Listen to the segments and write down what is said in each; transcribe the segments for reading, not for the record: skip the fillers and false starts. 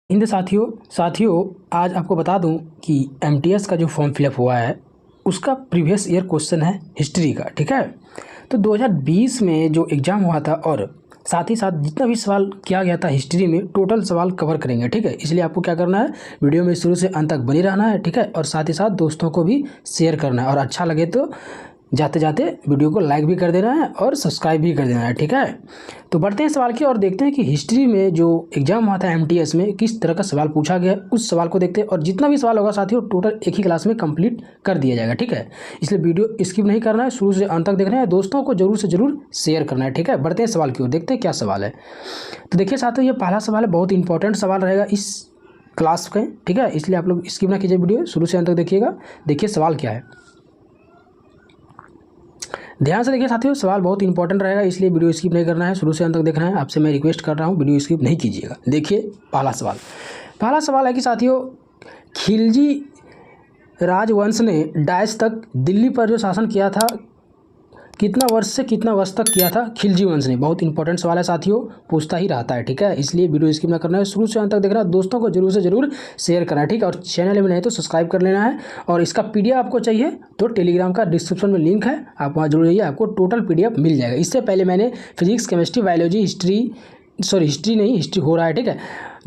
हिंद साथियों आज आपको बता दूं कि एमटीएस का जो फॉर्म फिलअप हुआ है उसका प्रीवियस ईयर क्वेश्चन है हिस्ट्री का। ठीक है, तो 2020 में जो एग्ज़ाम हुआ था और साथ ही साथ जितना भी सवाल किया गया था हिस्ट्री में टोटल सवाल कवर करेंगे। ठीक है, इसलिए आपको क्या करना है, वीडियो में शुरू से अंत तक बनी रहना है। ठीक है, और साथ ही साथ दोस्तों को भी शेयर करना है और अच्छा लगे तो जाते जाते वीडियो को लाइक भी कर देना है और सब्सक्राइब भी कर देना है। ठीक है, तो बढ़ते हैं सवाल की और देखते हैं कि हिस्ट्री में जो एग्जाम हुआ था एमटीएस में किस तरह का सवाल पूछा गया, उस सवाल को देखते हैं। और जितना भी सवाल होगा साथियों टोटल एक ही क्लास में कंप्लीट कर दिया जाएगा। ठीक है, इसलिए वीडियो स्किप नहीं करना है, शुरू से अंत तक देखना है, दोस्तों को जरूर से जरूर शेयर करना है। ठीक है, बढ़ते हैं सवाल की ओर, देखते हैं क्या सवाल है। तो देखिए साथियों, ये पहला सवाल है, बहुत इंपॉर्टेंट सवाल रहेगा इस क्लास का। ठीक है, इसलिए आप लोग स्किप ना कीजिए, वीडियो शुरू से अंत तक देखिएगा। देखिए सवाल क्या है, ध्यान से देखिए साथियों, सवाल बहुत इंपॉर्टेंट रहेगा, इसलिए वीडियो स्किप नहीं करना है, शुरू से अंत तक देखना है। आपसे मैं रिक्वेस्ट कर रहा हूँ वीडियो स्किप नहीं कीजिएगा। देखिए पहला सवाल है कि साथियों खिलजी राजवंश ने डैश तक दिल्ली पर जो शासन किया था, कितना वर्ष से कितना वर्ष तक किया था खिलजी वंश ने। बहुत इंपॉर्टेंट सवाल है साथियों, पूछता ही रहता है। ठीक है, इसलिए वीडियो स्किप ना करना है, शुरू से अंत तक देखना है, दोस्तों को जरूर से जरूर शेयर करना है। ठीक है, और चैनल में नहीं तो सब्सक्राइब कर लेना है। और इसका पीडीएफ आपको चाहिए तो टेलीग्राम का डिस्क्रिप्शन में लिंक है, आप वहाँ जरूर जाइए, आपको टोटल पीडीएफ मिल जाएगा। इससे पहले मैंने फिजिक्स, केमिस्ट्री, बायोलॉजी, हिस्ट्री हो रहा है। ठीक है,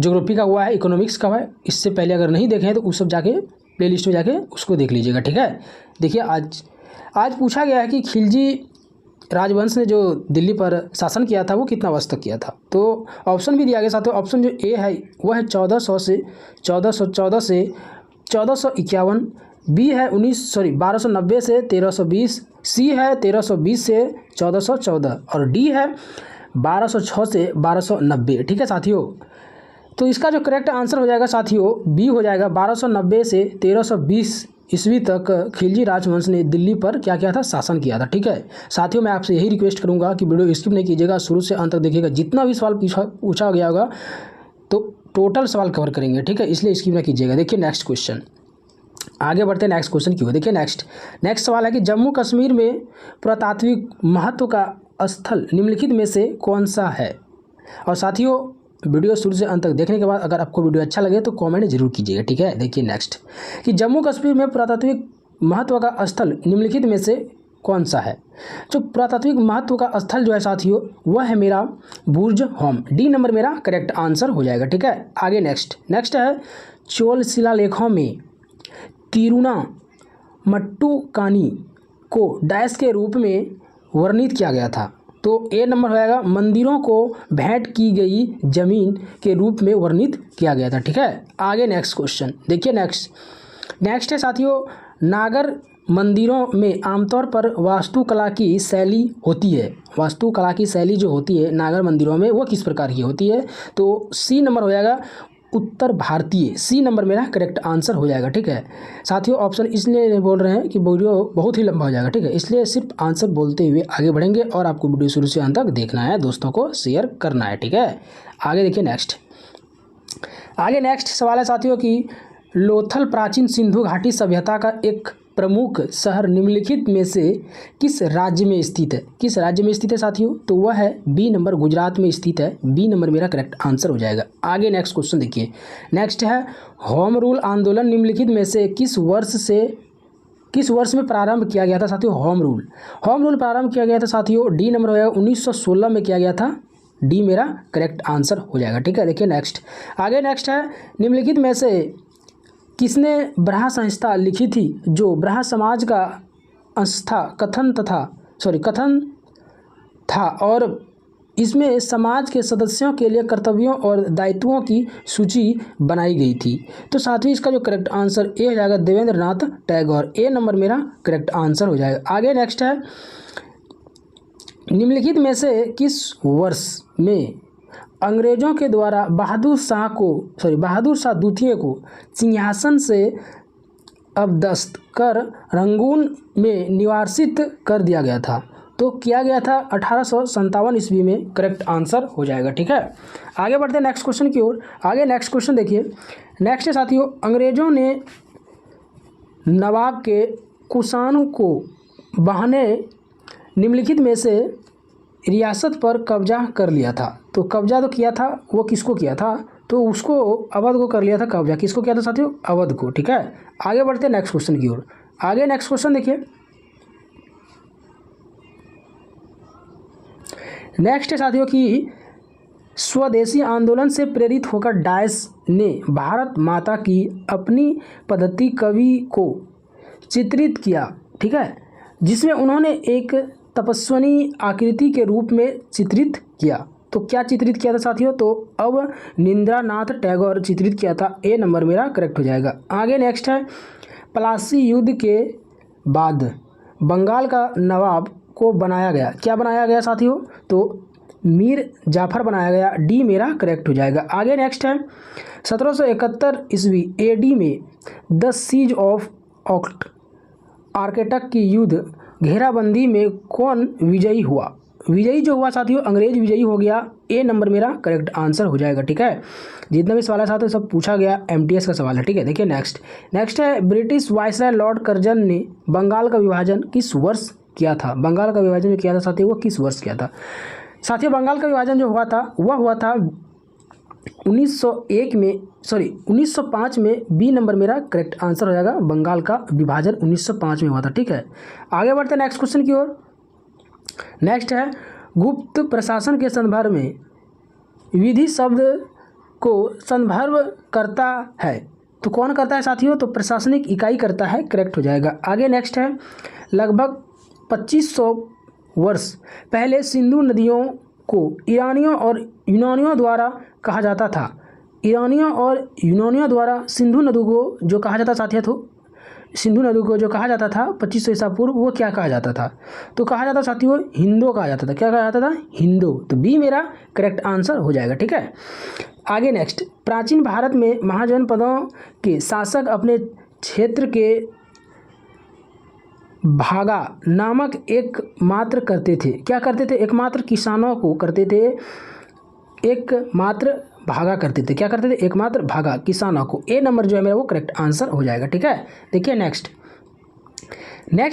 ज्योग्राफी का हुआ है, इकोनॉमिक्स का हुआ है। इससे पहले अगर नहीं देखे हैं तो उस सब जाके प्ले लिस्ट में जाके उसको देख लीजिएगा। ठीक है, देखिए आज पूछा गया है कि खिलजी राजवंश ने जो दिल्ली पर शासन किया था वो कितना वर्ष तक किया था। तो ऑप्शन भी दिया गया साथियों। ऑप्शन जो ए है वह है 1400 से 1451, बी है 1290 से 1320, सी है 1320 से 1414 और डी है 1206 से 1290। ठीक है साथियों, तो इसका जो करेक्ट आंसर हो जाएगा साथियों बी हो जाएगा। 1290 से 1320 ईस्वी तक खिलजी राजवंश ने दिल्ली पर क्या किया था, शासन किया था। ठीक है साथियों, मैं आपसे यही रिक्वेस्ट करूंगा कि वीडियो स्किप नहीं कीजिएगा, शुरू से अंत तक देखिएगा। जितना भी सवाल पूछा गया होगा तो टोटल सवाल कवर करेंगे। ठीक है, इसलिए स्किप ना कीजिएगा। देखिए नेक्स्ट क्वेश्चन, आगे बढ़ते हैं नेक्स्ट क्वेश्चन की ओर। देखिए नेक्स्ट सवाल है कि जम्मू कश्मीर में पुरातात्विक महत्व का स्थल निम्नलिखित में से कौन सा है। और साथियों वीडियो शुरू से अंत तक देखने के बाद अगर आपको वीडियो अच्छा लगे तो कमेंट जरूर कीजिएगा। ठीक है, देखिए नेक्स्ट कि जम्मू कश्मीर में पुरातात्विक महत्व का स्थल निम्नलिखित में से कौन सा है। जो पुरातात्विक महत्व का स्थल जो है साथियों वह है मेरा बुर्ज होम, डी नंबर मेरा करेक्ट आंसर हो जाएगा। ठीक है, आगे नेक्स्ट है चोल शिलालेखों में तिरुनामट्टुकानी को डैश के रूप में वर्णित किया गया था। तो ए नंबर हो जाएगा, मंदिरों को भेंट की गई जमीन के रूप में वर्णित किया गया था। ठीक है, आगे नेक्स्ट क्वेश्चन देखिए। नेक्स्ट है साथियों, नागर मंदिरों में आमतौर पर वास्तुकला की शैली होती है। वास्तुकला की शैली जो होती है नागर मंदिरों में वो किस प्रकार की होती है। तो सी नंबर हो जाएगा, उत्तर भारतीय, सी नंबर मेरा करेक्ट आंसर हो जाएगा। ठीक है साथियों, ऑप्शन इसलिए बोल रहे हैं कि वीडियो बहुत ही लंबा हो जाएगा। ठीक है, इसलिए सिर्फ आंसर बोलते हुए आगे बढ़ेंगे और आपको वीडियो शुरू से अंत तक देखना है, दोस्तों को शेयर करना है। ठीक है, आगे देखिए नेक्स्ट सवाल है साथियों कि लोथल प्राचीन सिंधु घाटी सभ्यता का एक प्रमुख शहर निम्नलिखित में से किस राज्य में स्थित है साथियों। तो वह है बी नंबर, गुजरात में स्थित है। बी नंबर मेरा करेक्ट आंसर हो जाएगा। आगे नेक्स्ट क्वेश्चन देखिए। नेक्स्ट है होम रूल आंदोलन निम्नलिखित में से किस वर्ष में प्रारंभ किया गया था साथियों। होम रूल प्रारंभ किया गया था साथियों, डी नंबर हो जाएगा 1916 में किया गया था। डी मेरा करेक्ट आंसर हो जाएगा। ठीक है, देखिए नेक्स्ट है निम्नलिखित में से किसने ब्रहा संहिता लिखी थी। जो ब्रहा समाज का आस्था कथन था और इसमें समाज के सदस्यों के लिए कर्तव्यों और दायित्वों की सूची बनाई गई थी। तो साथ ही इसका जो करेक्ट आंसर ए हो जाएगा, देवेंद्र नाथ टैगोर। ए नंबर मेरा करेक्ट आंसर हो जाएगा। आगे नेक्स्ट है निम्नलिखित में से किस वर्ष में अंग्रेजों के द्वारा बहादुर शाह द्वितीय को सिंहासन से अपदस्थ कर रंगून में निवासित कर दिया गया था। तो किया गया था 1857 ईस्वी में, करेक्ट आंसर हो जाएगा। ठीक है, आगे बढ़ते हैं नेक्स्ट क्वेश्चन की ओर। आगे नेक्स्ट क्वेश्चन देखिए। नेक्स्ट है साथियों, अंग्रेजों ने नवाब के कुशान को बहाने निम्नलिखित में से रियासत पर कब्जा कर लिया था। तो कब्जा तो किया था, वो किसको किया था, तो उसको अवध को कर लिया था कब्जा। किसको किया था साथियों? अवध को। ठीक है, आगे बढ़ते हैं नेक्स्ट क्वेश्चन की ओर। आगे नेक्स्ट क्वेश्चन देखिए, नेक्स्ट है साथियों कि स्वदेशी आंदोलन से प्रेरित होकर डायस ने भारत माता की अपनी पद्धति कवि को चित्रित किया। ठीक है, जिसमें उन्होंने एक तपस्विनी आकृति के रूप में चित्रित किया। तो क्या चित्रित किया था साथियों? तो अब निंद्रानाथ टैगोर चित्रित किया था। ए नंबर मेरा करेक्ट हो जाएगा। आगे नेक्स्ट है, प्लासी युद्ध के बाद बंगाल का नवाब को बनाया गया। क्या बनाया गया साथियों? तो मीर जाफर बनाया गया। डी मेरा करेक्ट हो जाएगा। आगे नेक्स्ट है, 1771 ईस्वी एडी में द सीज ऑफ आर्केटक की युद्ध घेराबंदी में कौन विजयी हुआ? विजयी जो हुआ साथियों, अंग्रेज विजयी हो गया। ए नंबर मेरा करेक्ट आंसर हो जाएगा। ठीक है, जितना भी सवाल है साथियों सब पूछा गया, एमटीएस का सवाल है। ठीक है, देखिए नेक्स्ट है, ब्रिटिश वायसराय लॉर्ड कर्जन ने बंगाल का विभाजन किस वर्ष किया था? बंगाल का विभाजन जो किया था साथियों, वो किस वर्ष किया था? साथियों बंगाल का विभाजन जो हुआ था वह हुआ था 1905 में। बी नंबर मेरा करेक्ट आंसर हो जाएगा। बंगाल का विभाजन 1905 में हुआ था। ठीक है, आगे बढ़ते हैं नेक्स्ट क्वेश्चन की ओर। नेक्स्ट है, गुप्त प्रशासन के संदर्भ में विधि शब्द को संदर्भ करता है तो कौन करता है साथियों? तो प्रशासनिक इकाई करता है। करेक्ट हो जाएगा। आगे नेक्स्ट है, लगभग 2500 वर्ष पहले सिंधु नदियों को ईरानियों और यूनानियों द्वारा कहा जाता था। ईरानियों और यूनानियों द्वारा सिंधु नदी को जो कहा जाता साथियों, तो सिंधु नदी को जो कहा जाता था 2500 ईसा पूर्व, वो क्या कहा जाता था? तो कहा जाता साथियों हिंदू कहा जाता था। क्या कहा जाता था? हिंदू। तो बी मेरा करेक्ट आंसर हो जाएगा। ठीक है, आगे नेक्स्ट, प्राचीन भारत में महाजनपदों के शासक अपने क्षेत्र के भागा नामक एक मात्र करते थे। क्या करते थे? एकमात्र किसानों को करते थे, एकमात्र भागा करते थे। क्या करते थे? एकमात्र भागा किसानों को। ए नंबर जो है मेरा वो करेक्ट आंसर हो जाएगा। ठीक है, देखिए नेक्स्ट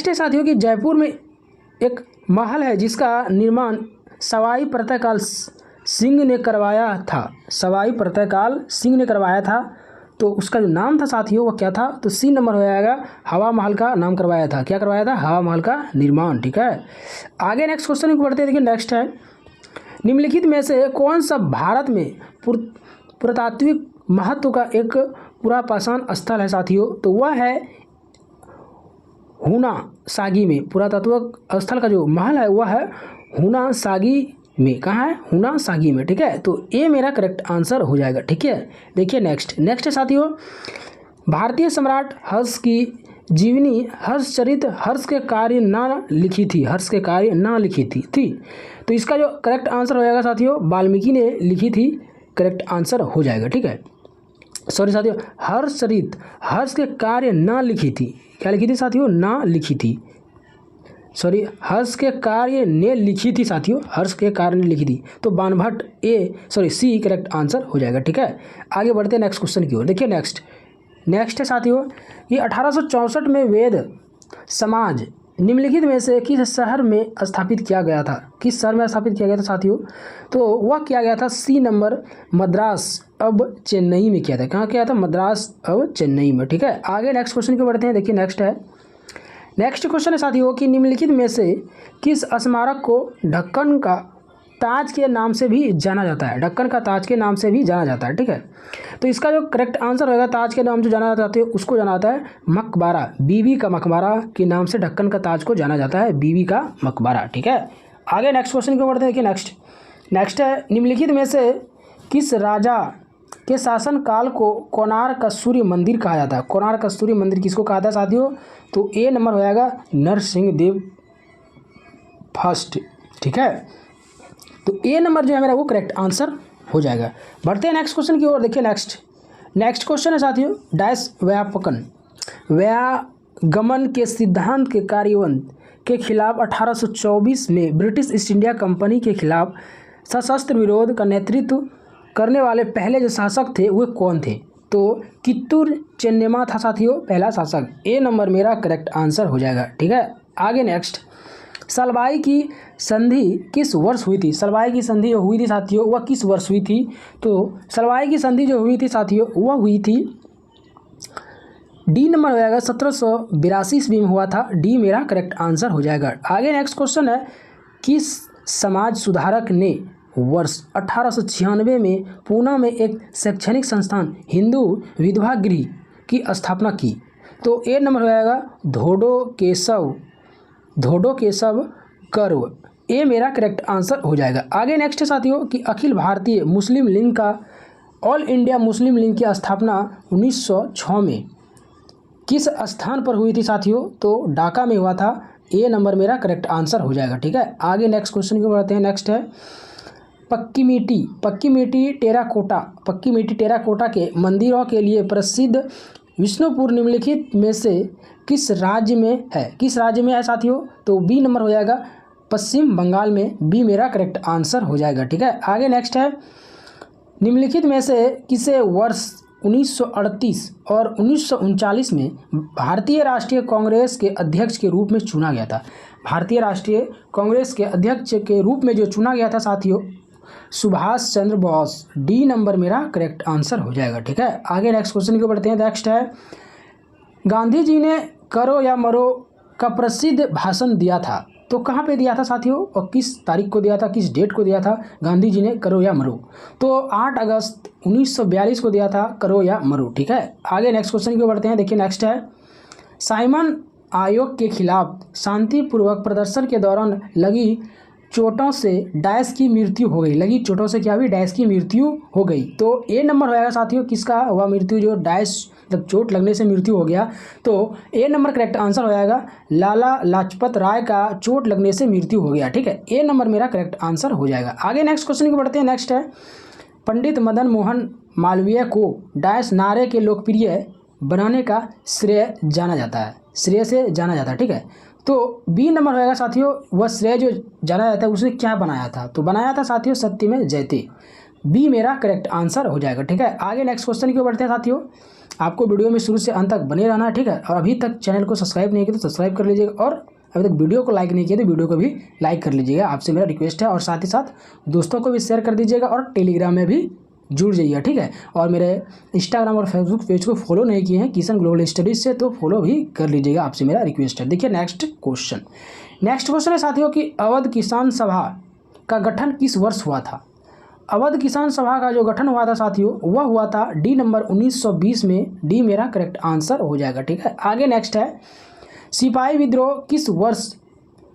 है साथियों कि जयपुर में एक महल है जिसका निर्माण सवाई प्रातःकाल सिंह ने करवाया था। सवाई प्रातःकाल सिंह ने करवाया था। तो उसका जो नाम था साथियों वो क्या था? तो सी नंबर हो जाएगा, हवा महल का नाम करवाया था। क्या करवाया था? हवा महल का निर्माण। ठीक है, आगे नेक्स्ट क्वेश्चन को पढ़ते हैं। देखिए नेक्स्ट है, निम्नलिखित में से कौन सा भारत में पुरातात्विक महत्व का एक पुरापाषाण स्थल है साथियों? तो वह है हुना सागी में। पुरातात्विक स्थल का जो महल है वह है हुना सागी में। कहाँ है? हुना सागी में। ठीक है, तो ए मेरा करेक्ट आंसर हो जाएगा। ठीक है, देखिए नेक्स्ट है साथियों, भारतीय सम्राट हर्ष की जीवनी हर्षचरित हर्ष के कार्य न लिखी थी। तो इसका जो करेक्ट आंसर हो जाएगा साथियों, वाल्मीकि ने लिखी थी। करेक्ट आंसर हो जाएगा। ठीक है, सॉरी साथियों, हर्षचरित हर्ष के कार्य न लिखी थी। क्या लिखी थी साथियों? ना लिखी थी। सॉरी, हर्ष के कार्य ने लिखी थी साथियों, हर्ष के कार्य ने लिखी थी। तो बाणभट्ट सी करेक्ट आंसर हो जाएगा। ठीक है, आगे बढ़ते हैं नेक्स्ट क्वेश्चन की ओर। देखिए नेक्स्ट है साथियों कि 1864 में वेद समाज निम्नलिखित में से किस शहर में स्थापित किया गया था? किस शहर में स्थापित किया गया था साथियों? तो वह किया गया था सी नंबर, मद्रास अब चेन्नई में किया था। कहाँ किया था? मद्रास अब चेन्नई में। ठीक है, आगे नेक्स्ट क्वेश्चन को बढ़ते हैं। देखिए नेक्स्ट क्वेश्चन है साथियों कि निम्नलिखित में से किस स्मारक को ढक्कन का ताज के नाम से भी जाना जाता है? ढक्कन का ताज के नाम से भी जाना जाता है। ठीक है, तो इसका जो करेक्ट आंसर होगा, ताज के नाम से जाना जाता है उसको जाना जाता है मकबरा। बीबी का मकबरा के नाम से ढक्कन का ताज को जाना जाता है, बीबी का मकबरा। ठीक है, आगे नेक्स्ट क्वेश्चन को बढ़ते हैं। देखिए नेक्स्ट है, निम्नलिखित में से किस राजा के शासन काल को कोणार्क का सूर्य मंदिर कहा जाता है? कोणार्क का सूर्य मंदिर किसको कहा था साथियों? तो ए नंबर हो जाएगा नरसिंह देव फर्स्ट। ठीक है, तो ए नंबर जो है मेरा वो करेक्ट आंसर हो जाएगा। बढ़ते हैं नेक्स्ट क्वेश्चन की ओर। देखिए नेक्स्ट क्वेश्चन है साथियों, डैश व्यागमन के सिद्धांत के कार्यान्वयन के खिलाफ 1824 में ब्रिटिश ईस्ट इंडिया कंपनी के खिलाफ सशस्त्र विरोध का नेतृत्व करने वाले पहले जो शासक थे वे कौन थे? तो कित्तूर चेन्नम्मा था साथियों पहला शासक। ए नंबर मेरा करेक्ट आंसर हो जाएगा। ठीक है, आगे नेक्स्ट सलवाई की संधि किस वर्ष हुई थी? सलवाई की संधि जो हुई थी साथियों वह किस वर्ष हुई थी? तो सलवाई की संधि जो हुई थी साथियों वह हुई थी, डी नंबर हो जाएगा 1782 ईस्वी में हुआ था। डी मेरा करेक्ट आंसर हो जाएगा। आगे नेक्स्ट क्वेश्चन है, किस समाज सुधारक ने वर्ष 1896 में पूना में एक शैक्षणिक संस्थान हिंदू विधवा गृह की स्थापना की? तो ए नंबर हो जाएगा धोडो केशव कर्व। ए मेरा करेक्ट आंसर हो जाएगा। आगे नेक्स्ट है साथियों कि अखिल भारतीय मुस्लिम लीग का ऑल इंडिया मुस्लिम लीग की स्थापना 1906 में किस स्थान पर हुई थी साथियों? तो ढाका में हुआ था। ए नंबर मेरा करेक्ट आंसर हो जाएगा। ठीक है, आगे नेक्स्ट क्वेश्चन की बढ़ते हैं। नेक्स्ट है पक्की मिट्टी टेराकोटा के मंदिरों के लिए प्रसिद्ध विष्णुपुर निम्नलिखित में से किस राज्य में है साथियों? तो बी नंबर हो जाएगा पश्चिम बंगाल में। बी मेरा करेक्ट आंसर हो जाएगा। ठीक है, आगे नेक्स्ट है निम्नलिखित में से किसे वर्ष 1938 और 1939 में भारतीय राष्ट्रीय कांग्रेस के अध्यक्ष के रूप में चुना गया था? भारतीय राष्ट्रीय कांग्रेस के अध्यक्ष के रूप में जो चुना गया था साथियों, सुभाष चंद्र बोस। डी नंबर मेरा करेक्ट आंसर हो जाएगा। ठीक है, आगे नेक्स्ट क्वेश्चन की बढ़ते हैं। नेक्स्ट है गांधी जी ने करो या मरो का प्रसिद्ध भाषण दिया था, तो कहाँ पे दिया था साथियों और किस तारीख को दिया था, किस डेट को दिया था गांधी जी ने करो या मरो? तो 8 अगस्त 1942 को दिया था करो या मरो। ठीक है, आगे नेक्स्ट क्वेश्चन की बढ़ते हैं। देखिए नेक्स्ट है साइमन आयोग के खिलाफ शांतिपूर्वक प्रदर्शन के दौरान लगी चोटों से डैश की मृत्यु हो गई। लगी चोटों से क्या हुई? डैश की मृत्यु हो गई। तो ए नंबर होगा साथियों किसका हुआ मृत्यु, जो डैश जब चोट लगने से मृत्यु हो गया। तो ए नंबर करेक्ट आंसर हो जाएगा लाला लाजपत राय का चोट लगने से मृत्यु हो गया। ठीक है, ए नंबर मेरा करेक्ट आंसर हो जाएगा। आगे नेक्स्ट क्वेश्चन की बढ़ते हैं। नेक्स्ट है पंडित मदन मोहन मालवीय को डैश नारे के लोकप्रिय बनाने का श्रेय जाना जाता है, श्रेय से जाना जाता है। ठीक है, तो बी नंबर होएगा साथियों वह श्रेय जो जाना जाता है उसने क्या बनाया था? तो बनाया था साथियों सत्य में जयते। बी मेरा करेक्ट आंसर हो जाएगा। ठीक है, आगे नेक्स्ट क्वेश्चन की ओर बढ़ते हैं साथियों। आपको वीडियो में शुरू से अंत तक बने रहना है। ठीक है, और अभी तक चैनल को सब्सक्राइब नहीं किया तो सब्सक्राइब कर लीजिएगा, और अभी तक वीडियो को लाइक नहीं किया तो वीडियो को भी लाइक कर लीजिएगा, आपसे मेरा रिक्वेस्ट है। और साथ ही साथ दोस्तों को भी शेयर कर दीजिएगा और टेलीग्राम में भी जुड़ जाइए। ठीक है, और मेरे इंस्टाग्राम और फेसबुक पेज को फॉलो नहीं किए हैं किशन ग्लोबल स्टडीज से, तो फॉलो भी कर लीजिएगा, आपसे मेरा रिक्वेस्ट है। देखिए नेक्स्ट क्वेश्चन है साथियों कि अवध किसान सभा का गठन किस वर्ष हुआ था? अवध किसान सभा का जो गठन हुआ था साथियों वह हुआ था डी नंबर 1920 में। डी मेरा करेक्ट आंसर हो जाएगा। ठीक है, आगे नेक्स्ट है सिपाही विद्रोह किस वर्ष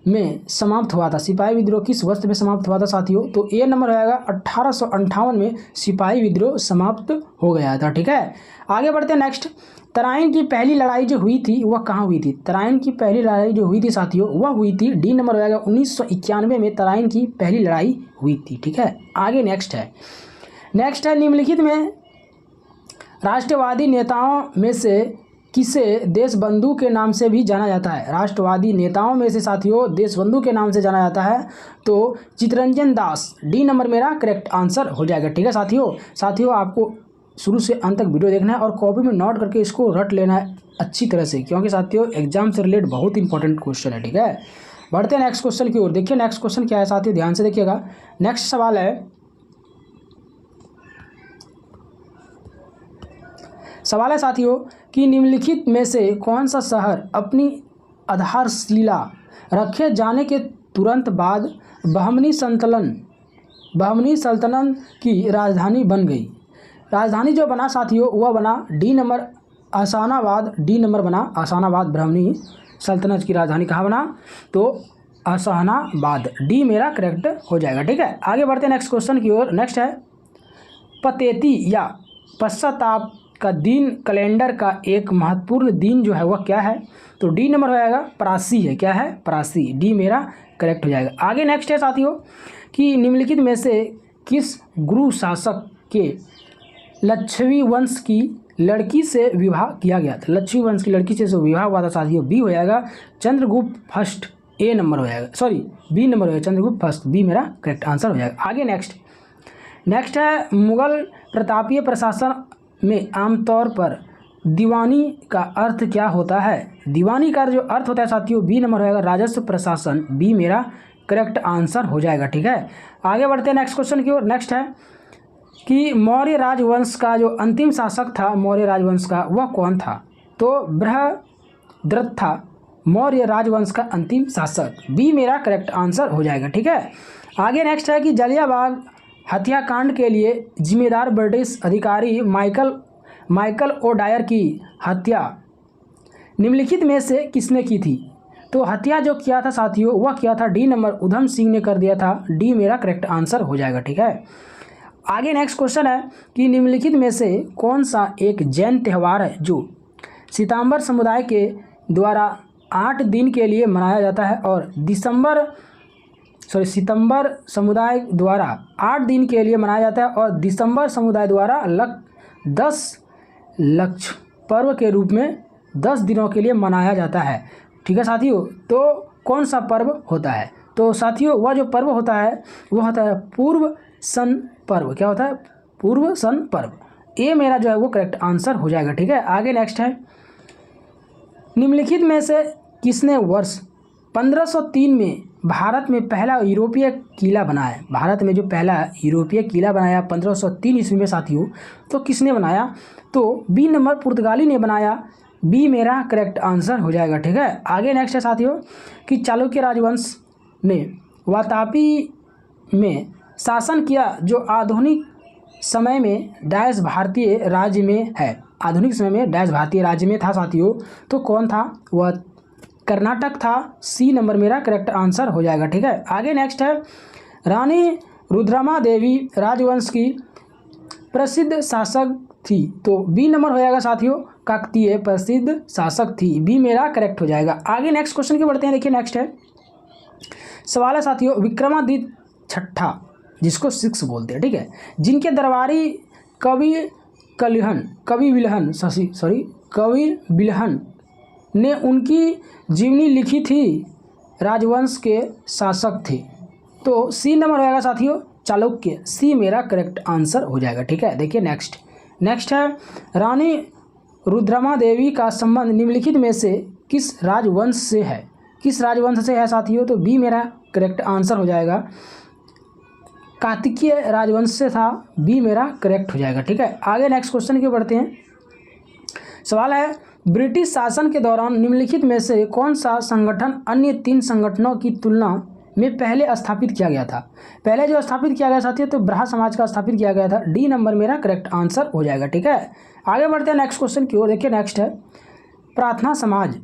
में समाप्त हुआ था? सिपाही विद्रोह किस वर्ष में समाप्त हुआ था साथियों? तो ए नंबर रहेगा 1858 में सिपाही विद्रोह समाप्त हो गया था। ठीक है, आगे बढ़ते हैं। नेक्स्ट तराइन की पहली लड़ाई जो हुई थी वह कहाँ हुई थी? तराइन की पहली लड़ाई जो हुई थी साथियों वह हुई थी, डी नंबर रहेगा 1991 में तराइन की पहली लड़ाई हुई थी। ठीक है, आगे नेक्स्ट है निम्नलिखित में राष्ट्रवादी नेताओं में से किसे देशबंधु के नाम से भी जाना जाता है? राष्ट्रवादी नेताओं में से साथियों देशबंधु के नाम से जाना जाता है, तो चित्तरंजन दास। डी नंबर मेरा करेक्ट आंसर हो जाएगा। ठीक है साथियों आपको शुरू से अंत तक वीडियो देखना है और कॉपी में नोट करके इसको रट लेना है अच्छी तरह से, क्योंकि साथियों एग्जाम से रिलेटेड बहुत इंपॉर्टेंट क्वेश्चन है। ठीक है, बढ़ते हैं नेक्स्ट क्वेश्चन की ओर। देखिए नेक्स्ट क्वेश्चन क्या है साथियों, ध्यान से देखिएगा। नेक्स्ट सवाल है साथियों कि निम्नलिखित में से कौन सा शहर अपनी आधारशिला रखे जाने के तुरंत बाद बहमनी सल्तनत की राजधानी बन गई? राजधानी जो बना साथियों वह बना डी नंबर अहसानाबाद। डी नंबर बना अहसानाबाद। ब्राह्मणी सल्तनत की राजधानी कहाँ बना? तो अहसानाबाद। डी मेरा करेक्ट हो जाएगा। ठीक है, आगे बढ़ते हैं नेक्स्ट क्वेश्चन की ओर। नेक्स्ट है पतेती या पश्चाताप का दिन कैलेंडर का एक महत्वपूर्ण दिन जो है वह क्या है? तो डी नंबर हो जाएगा परासी है। क्या है? परासी। डी मेरा करेक्ट हो जाएगा। आगे नेक्स्ट है साथियों कि निम्नलिखित में से किस गुरु शासक के लक्षवी वंश की लड़की से विवाह किया गया था? लक्षवी वंश की लड़की से जो विवाह हुआ था साथियों बी हो जाएगा चंद्रगुप्त फर्स्ट। ए नंबर हो जाएगा, सॉरी बी नंबर हो जाएगा चंद्रगुप्त फर्स्ट। बी मेरा करेक्ट आंसर हो जाएगा। आगे नेक्स्ट है मुगल प्रतापीय प्रशासन में आमतौर पर दीवानी का अर्थ क्या होता है? दीवानी का जो अर्थ होता है साथियों, बी नंबर होगा राजस्व प्रशासन। बी मेरा करेक्ट आंसर हो जाएगा। ठीक है, आगे बढ़ते हैं नेक्स्ट क्वेश्चन की ओर। नेक्स्ट है कि मौर्य राजवंश का जो अंतिम शासक था मौर्य राजवंश का, वह कौन था? तो बृहद्रथ था मौर्य राजवंश का अंतिम शासक। बी मेरा करेक्ट आंसर हो जाएगा। ठीक है, आगे नेक्स्ट है कि जलियांवाला हत्याकांड के लिए जिम्मेदार ब्रिटिश अधिकारी माइकल ओडायर की हत्या निम्नलिखित में से किसने की थी? तो हत्या जो किया था साथियों, वह किया था डी नंबर उधम सिंह ने कर दिया था। डी मेरा करेक्ट आंसर हो जाएगा। ठीक है, आगे नेक्स्ट क्वेश्चन है कि निम्नलिखित में से कौन सा एक जैन त्यौहार है जो सितंबर समुदाय के द्वारा 8 दिन के लिए मनाया जाता है और सितंबर समुदाय द्वारा 8 दिन के लिए मनाया जाता है और दिसंबर समुदाय द्वारा 10 लक्ष्य पर्व के रूप में 10 दिनों के लिए मनाया जाता है। ठीक है साथियों, तो कौन सा पर्व होता है? तो साथियों वह जो पर्व होता है वह होता है पूर्व सन पर्व। क्या होता है? पूर्व सन पर्व। ए मेरा जो है वो करेक्ट आंसर हो जाएगा। ठीक है, आगे नेक्स्ट है निम्नलिखित में से किसने वर्ष 1503 में भारत में पहला यूरोपीय किला बनाया? भारत में जो पहला यूरोपीय किला बनाया 1503 ईस्वी में साथियों, तो किसने बनाया? तो बी नंबर पुर्तगाली ने बनाया। बी मेरा करेक्ट आंसर हो जाएगा। ठीक है, आगे नेक्स्ट है साथियों कि चालुक्य राजवंश ने वातापी में शासन किया जो आधुनिक समय में डैश भारतीय राज्य में है। आधुनिक समय में डैश भारतीय राज्य में था साथियों, तो कौन था? वह कर्नाटक था। सी नंबर मेरा करेक्ट आंसर हो जाएगा। ठीक है, आगे नेक्स्ट है रानी रुद्रमा देवी राजवंश की प्रसिद्ध शासक थी। तो बी नंबर हो जाएगा साथियों काकतीय प्रसिद्ध शासक थी। बी मेरा करेक्ट हो जाएगा। आगे नेक्स्ट क्वेश्चन की बढ़ते हैं। देखिए नेक्स्ट है सवाल है साथियों विक्रमादित्य छठा, जिसको 6 बोलते हैं। ठीक है, जिनके दरबारी कवि बिल्हन ने उनकी जीवनी लिखी थी, राजवंश के शासक थे। तो सी नंबर होगा साथियों चालुक्य। सी मेरा करेक्ट आंसर हो जाएगा। ठीक है, देखिए नेक्स्ट है रानी रुद्रमा देवी का संबंध निम्नलिखित में से किस राजवंश से है? किस राजवंश से है साथियों? तो बी मेरा करेक्ट आंसर हो जाएगा काकतीय राजवंश से था। बी मेरा करेक्ट हो जाएगा। ठीक है, आगे नेक्स्ट क्वेश्चन की बढ़ते हैं। सवाल है ब्रिटिश शासन के दौरान निम्नलिखित में से कौन सा संगठन अन्य 3 संगठनों की तुलना में पहले स्थापित किया गया था? पहले जो स्थापित किया गया साथियों तो ब्राह्मण समाज का स्थापित किया गया था। डी नंबर मेरा करेक्ट आंसर हो जाएगा। ठीक है, आगे बढ़ते हैं नेक्स्ट क्वेश्चन की ओर। देखिए नेक्स्ट है प्रार्थना समाज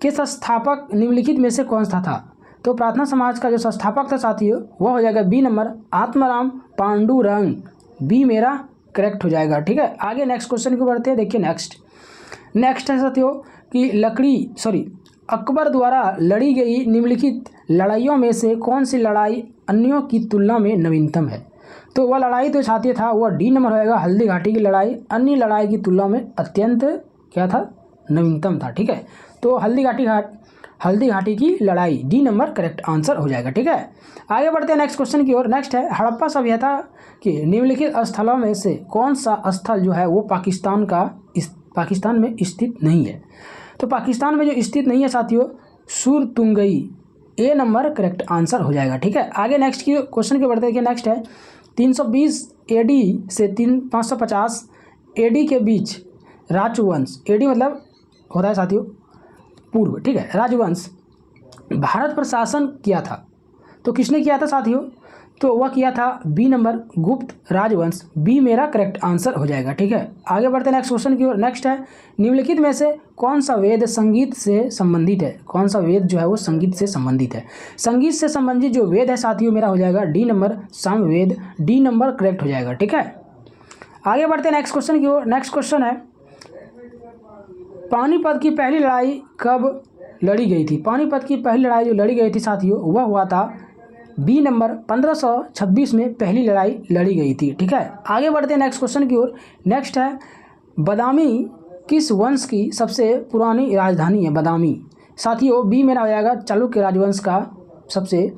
के संस्थापक निम्नलिखित में से कौन सा था? तो प्रार्थना समाज का जो संस्थापक था साथियों वह हो जाएगा B number Atmaram Pandurang. B मेरा करेक्ट हो जाएगा। ठीक है, आगे नेक्स्ट क्वेश्चन की बढ़ते हैं। देखिए नेक्स्ट है साथियों कि अकबर द्वारा लड़ी गई निम्नलिखित लड़ाइयों में से कौन सी लड़ाई अन्यों की तुलना में नवीनतम है? तो वह लड़ाई तो साथियों था वह डी नंबर होएगा हल्दी घाटी की लड़ाई, अन्य लड़ाई की तुलना में अत्यंत क्या था? नवीनतम था। ठीक है, तो हल्दी घाटी की लड़ाई डी नंबर करेक्ट आंसर हो जाएगा। ठीक है, आगे बढ़ते हैं नेक्स्ट क्वेश्चन की ओर। नेक्स्ट है हड़प्पा सभ्यता के निम्नलिखित स्थलों में से कौन सा स्थल जो है वो पाकिस्तान में स्थित नहीं है? तो पाकिस्तान में जो स्थित नहीं है साथियों सुरतुंगई। ए नंबर करेक्ट आंसर हो जाएगा। ठीक है, आगे नेक्स्ट की क्वेश्चन के बढ़ते हैं। नेक्स्ट है 320 एडी से 550 एडी के बीच राजवंश, एडी मतलब होता है साथियों पूर्व। ठीक है, राजवंश भारत पर शासन किया था। तो किसने किया था साथियों? तो वह किया था बी नंबर गुप्त राजवंश। बी मेरा करेक्ट आंसर हो जाएगा। ठीक है, आगे बढ़ते हैं नेक्स्ट क्वेश्चन की ओर। नेक्स्ट है निम्नलिखित में से कौन सा वेद संगीत से संबंधित है? कौन सा वेद जो है वो संगीत से संबंधित है? संगीत से संबंधित जो वेद है साथियों मेरा हो जाएगा D number Samaveda. D number correct हो जाएगा। ठीक है, आगे बढ़ते हैं नेक्स्ट क्वेश्चन की ओर। नेक्स्ट क्वेश्चन है पानीपत की पहली लड़ाई कब लड़ी गई थी? पानीपत की पहली लड़ाई जो लड़ी गई थी साथियों वह हुआ था बी नंबर 1526 में पहली लड़ाई लड़ी गई थी। ठीक है, आगे बढ़ते हैं नेक्स्ट क्वेश्चन की ओर। नेक्स्ट है बदामी किस वंश की सबसे पुरानी राजधानी है? बदामी साथियों बी मेरा हो जाएगा चालुक्य राजवंश का सबसे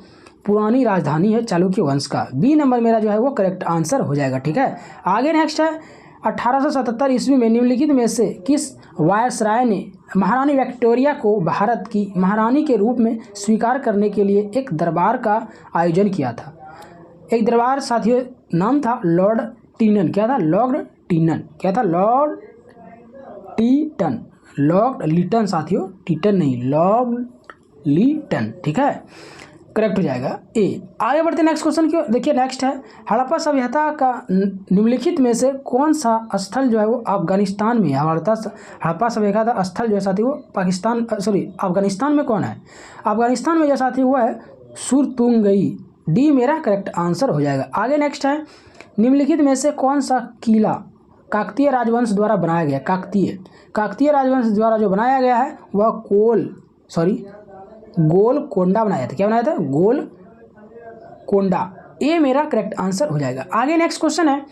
पुरानी राजधानी है चालुक्य वंश का। बी नंबर मेरा जो है वो करेक्ट आंसर हो जाएगा। ठीक है, आगे नेक्स्ट है 1877 ईस्वी में निम्नलिखित में से किस वायसराय ने महारानी विक्टोरिया को भारत की महारानी के रूप में स्वीकार करने के लिए एक दरबार का आयोजन किया था? एक दरबार साथियों नाम था लॉर्ड टीटन। क्या था? लॉर्ड टीटन। क्या था? लॉर्ड टीटन। लॉर्ड लीटन साथियों, टीटन नहीं, लॉर्ड लीटन। ठीक है, करेक्ट हो जाएगा ए। आगे बढ़ते नेक्स्ट क्वेश्चन की। देखिए नेक्स्ट है, हड़प्पा सभ्यता का निम्नलिखित में से कौन सा स्थल जो है वो अफगानिस्तान में है? हड़प्पा सभ्यता का स्थल जो है साथी वो अफगानिस्तान में कौन है? अफगानिस्तान में जो साथी वो है सुरतुंगई। डी मेरा करेक्ट आंसर हो जाएगा। आगे नेक्स्ट है, निम्नलिखित में से कौन सा किला काकतीय राजवंश द्वारा बनाया गया? काकतीय राजवंश द्वारा जो बनाया गया है वह गोलकोंडा बनाया था। क्या बनाया था? गोलकोंडा। ए मेरा करेक्ट आंसर हो जाएगा। आगे नेक्स्ट क्वेश्चन है,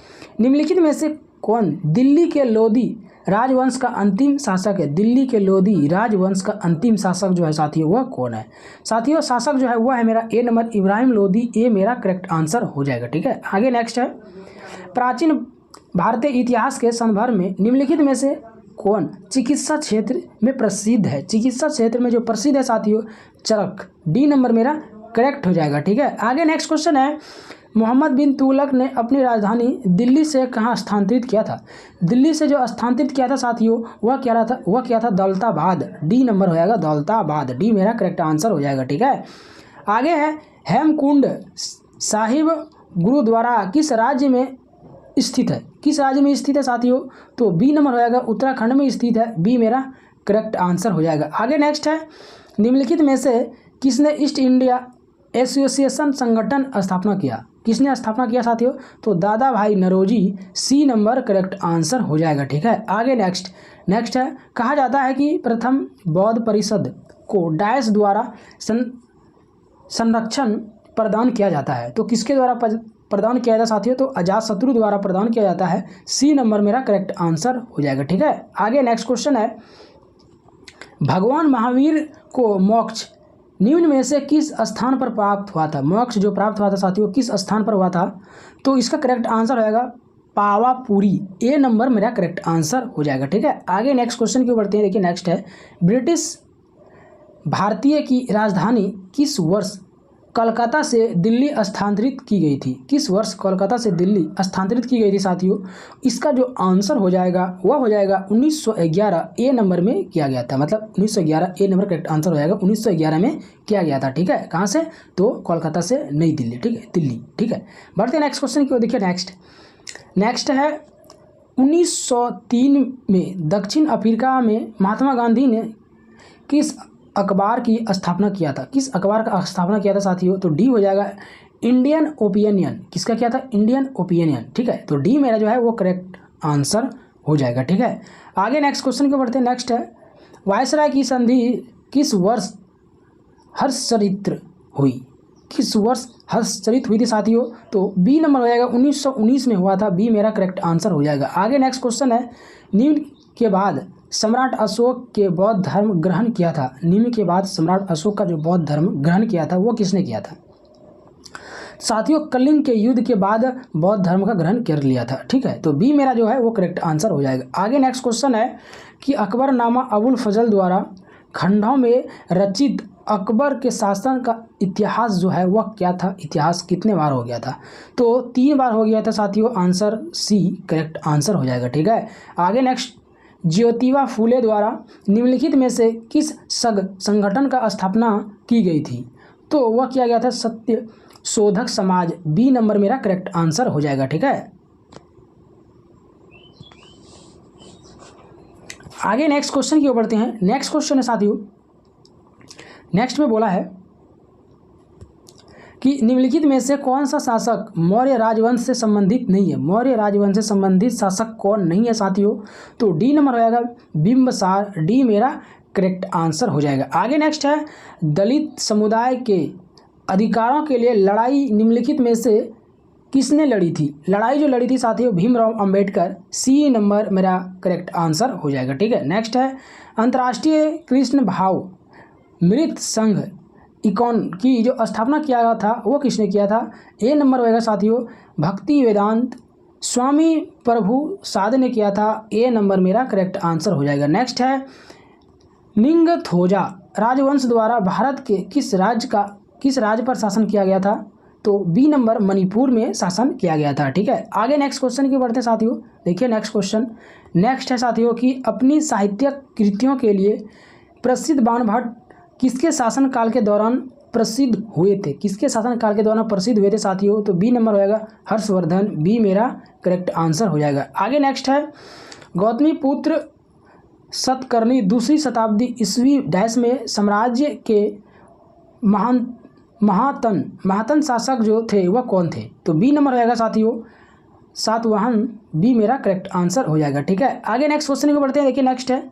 निम्नलिखित में से कौन दिल्ली के लोधी राजवंश का अंतिम शासक है? दिल्ली के लोधी राजवंश का अंतिम शासक जो है साथियों वह कौन है? साथियों शासक जो है वह है मेरा ए नंबर इब्राहिम लोधी। ए मेरा करेक्ट आंसर हो जाएगा। ठीक है, आगे नेक्स्ट है, प्राचीन भारतीय इतिहास के संदर्भ में निम्नलिखित में से कौन चिकित्सा क्षेत्र में प्रसिद्ध है? चिकित्सा क्षेत्र में जो प्रसिद्ध है साथियों चरक। डी नंबर मेरा करेक्ट हो जाएगा। ठीक है, आगे नेक्स्ट क्वेश्चन है, मोहम्मद बिन तुगलक ने अपनी राजधानी दिल्ली से कहाँ स्थानांतरित किया था? दिल्ली से जो स्थानांतरित किया था साथियों वह क्या था? दौलताबाद। डी नंबर हो जाएगा दौलताबाद। डी मेरा करेक्ट आंसर हो जाएगा। ठीक है, आगे है, हेमकुंड साहिब गुरुद्वारा किस राज्य में स्थित है? किस राज्य में स्थित है साथियों? तो बी नंबर हो जाएगा उत्तराखंड में स्थित है। बी मेरा करेक्ट आंसर हो जाएगा। आगे नेक्स्ट है, निम्नलिखित में से किसने ईस्ट इंडिया एसोसिएशन संगठन स्थापना किया? किसने स्थापना किया साथियों? तो Dadabhai Naoroji. C number correct answer हो जाएगा। ठीक है, आगे नेक्स्ट है, कहा जाता है कि प्रथम बौद्ध परिषद को डैश द्वारा संरक्षण प्रदान किया जाता है। तो किसके द्वारा प्रदान किया जाता है साथियों? तो अजातशत्रु द्वारा प्रदान किया जाता है। सी नंबर मेरा करेक्ट आंसर हो जाएगा। ठीक है, आगे नेक्स्ट क्वेश्चन है, भगवान महावीर को मोक्ष निम्न में से किस स्थान पर प्राप्त हुआ था? मोक्ष जो प्राप्त हुआ था साथियों किस स्थान पर हुआ था? तो इसका करेक्ट आंसर हो जाएगा पावापुरी। ए नंबर मेरा करेक्ट आंसर हो जाएगा। ठीक है, आगे नेक्स्ट क्वेश्चन की ओर बढ़ते हैं। देखिए नेक्स्ट है, ब्रिटिश भारतीय की राजधानी किस वर्ष कलकत्ता से दिल्ली स्थानांतरित की गई थी? किस वर्ष कोलकाता से दिल्ली स्थानांतरित की गई थी साथियों? इसका जो आंसर हो जाएगा वह हो जाएगा 1911। ए नंबर में किया गया था, मतलब 1911 ए नंबर करेक्ट आंसर हो जाएगा। 1911 में किया गया था। ठीक है, कहाँ से? तो कोलकाता से नई दिल्ली। ठीक है, दिल्ली। ठीक है, बढ़ते हैं नेक्स्ट क्वेश्चन की ओर। देखिए नेक्स्ट है, 1903 में दक्षिण अफ्रीका में महात्मा गांधी ने किस अखबार की स्थापना किया था? किस अखबार का स्थापना किया था साथियों? तो डी हो जाएगा इंडियन ओपिनियन। किसका किया था? Indian opinion. ठीक है, तो डी मेरा जो है वो करेक्ट आंसर हो जाएगा। ठीक है, आगे नेक्स्ट क्वेश्चन को बढ़ते हैं। नेक्स्ट है, वायसराय की संधि किस वर्ष हस्तक्षरित हुई? किस वर्ष हस्तक्षरित हुई थी साथियों? तो बी नंबर हो जाएगा 1919 में हुआ था। बी मेरा करेक्ट आंसर हो जाएगा। आगे नेक्स्ट क्वेश्चन है, निम्न के बाद सम्राट अशोक के बौद्ध धर्म ग्रहण किया था? निम्न के बाद सम्राट अशोक का जो बौद्ध धर्म ग्रहण किया था वो किसने किया था साथियों? कलिंग के युद्ध के बाद बौद्ध धर्म का ग्रहण कर लिया था। ठीक है, तो बी मेरा जो है वो करेक्ट आंसर हो जाएगा। आगे नेक्स्ट क्वेश्चन है कि अकबरनामा अबुल फजल द्वारा खंडों में रचित अकबर के शासन का इतिहास जो है वह क्या था? इतिहास कितने बार हो गया था? तो 3 बार हो गया था साथियों। आंसर सी करेक्ट आंसर हो जाएगा। ठीक है, आगे नेक्स्ट, ज्योतिबा फूले द्वारा निम्नलिखित में से किस संगठन का स्थापना की गई थी? तो वह किया गया था सत्य शोधक समाज। बी नंबर मेरा करेक्ट आंसर हो जाएगा। ठीक है, आगे नेक्स्ट क्वेश्चन की ओर बढ़ते हैं। नेक्स्ट क्वेश्चन है साथियों, नेक्स्ट में बोला है कि निम्नलिखित में से कौन सा शासक मौर्य राजवंश से संबंधित नहीं है? मौर्य राजवंश से संबंधित शासक कौन नहीं है साथियों? तो डी नंबर हो जाएगा बिंबिसार। डी मेरा करेक्ट आंसर हो जाएगा। आगे नेक्स्ट है, दलित समुदाय के अधिकारों के लिए लड़ाई निम्नलिखित में से किसने लड़ी थी? लड़ाई जो लड़ी थी साथियों भीमराव अंबेडकर। सी नंबर मेरा करेक्ट आंसर हो जाएगा। ठीक है, नेक्स्ट है, अंतर्राष्ट्रीय कृष्ण भाव मृत संघ इकॉन की जो स्थापना किया गया था वो किसने किया था? ए नंबर होएगा साथियों भक्ति वेदांत स्वामी प्रभुसाद ने किया था। ए नंबर मेरा करेक्ट आंसर हो जाएगा। नेक्स्ट है निंगथौजा राजवंश द्वारा भारत के किस राज्य पर शासन किया गया था? तो बी नंबर मणिपुर में शासन किया गया था। ठीक है, आगे नेक्स्ट क्वेश्चन की बढ़ते साथियों। देखिए नेक्स्ट क्वेश्चन, नेक्स्ट है साथियों कि अपनी साहित्यिक कृतियों के लिए प्रसिद्ध बाणभट्ट किसके शासन काल के दौरान प्रसिद्ध हुए थे? किसके शासन काल के दौरान प्रसिद्ध हुए थे साथियों? तो बी नंबर होएगा हर्षवर्धन। बी मेरा करेक्ट आंसर हो जाएगा। आगे नेक्स्ट है गौतमी पुत्र सतकर्णी दूसरी शताब्दी ईस्वी डैश में साम्राज्य के महातन शासक जो थे वह कौन थे? तो बी नंबर रहेगा साथियों सातवाहन। बी मेरा करेक्ट आंसर हो जाएगा। ठीक है, आगे नेक्स्ट क्वेश्चन को बढ़ते हैं। देखिए नेक्स्ट है